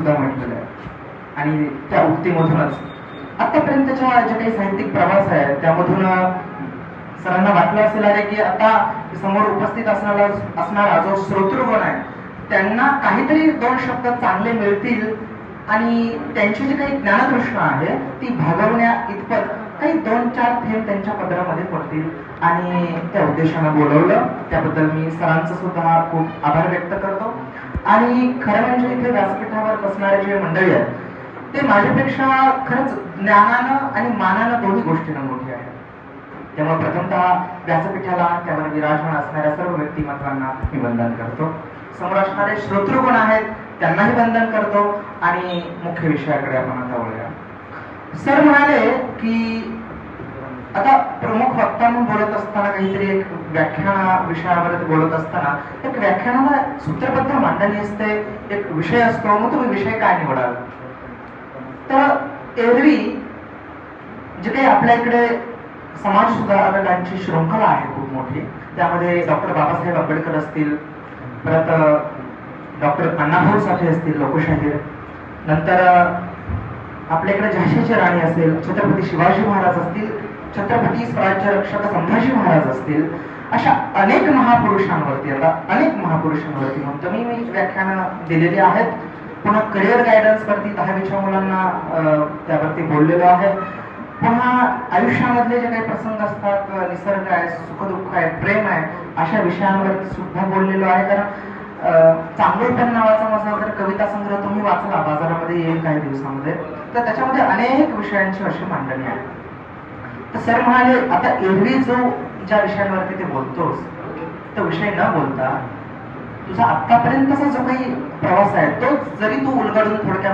सुद्धा म्हटलेलं आहे. आणि त्या उक्तीमधूनच आतापर्यंतच्या जे काही साहित्यिक प्रवास आहे त्यामधून सरांना वाटलं असेल आहे की आता समोर उपस्थित असणारा जो श्रोतृगण आहे त्यांना काहीतरी दोन शब्द चांगले मिळतील आणि त्यांची जी काही ज्ञानतृष्णा आहे ती भागवण्या इतपत काही 2-4 थेंब त्यांच्या पदरामध्ये पडतील आणि त्या उद्देशानं बोलवलं. त्याबद्दल मी सरांचं सुद्धा खूप आभार व्यक्त करतो. आणि खरं म्हणजे इथे व्यासपीठावर बसणारे जे मंडळी आहेत ते माझ्यापेक्षा खरंच ज्ञानानं आणि मानानं दोन्ही गोष्टीनं मोठी आहे. त्यामुळे प्रथमतः व्यासपीठाला त्यावर विराजमान असणाऱ्या सर्व व्यक्तिमत्वांना मी वंदन करतो. समोर असणारे श्रोतृगण आहेत त्यांनाही वंदन करतो. आणि मुख्य विषयाकडे आपण आता वळूया. सर म्हणाले की आता प्रमुख वक्ता म्हणून बोलत असताना काहीतरी एक व्याख्यान विषयावर बोलत असताना एक व्याख्यानाला सूत्रबद्ध मांडणी असते, एक विषय असतो, मग तुम्ही विषय काय निवडाल. तर एरवी जे काही आपल्या इकडे समाज सुधारकांची शृंखला आहे खूप मोठी, त्यामध्ये डॉक्टर बाबासाहेब आंबेडकर असतील, परत डॉक्टर अण्णाभाऊ साठे असतील लोकशाहीर, नंतर आपल्याकडे झाशीची राणी असेल, छत्रपती शिवाजी महाराज असतील, छत्रपती स्वराज्य रक्षक संभाजी महाराज असतील, अशा अनेक महापुरुषांवरती म्हणतो मी व्याख्यानं दिलेली आहेत. पुन्हा करिअर गायडन्स वरती 10वीच्या मुलांना त्यावरती बोललेलो आहे. पुन्हा आयुष्यामधले जे काही प्रसंग असतात, निसर्ग आहे, सुखदुःख आहे, प्रेम आहे, अशा विषयांवरती सुद्धा बोललेलो आहे. कारण चांगुलपण नावाचा माझा जर कविता संग्रह तुम्ही वाचला, बाजारामध्ये येईल काही दिवसामध्ये, तर त्याच्यामध्ये अनेक विषयांची अशी मांडणी आहे. तर सर म्हणाले आता एरवी ज्या विषयांवरती ते बोलतोस तो विषय न बोलता तुझा आतापर्यंतचा जो काही प्रवास आहे तो जरी तू उलगडून थोडक्यात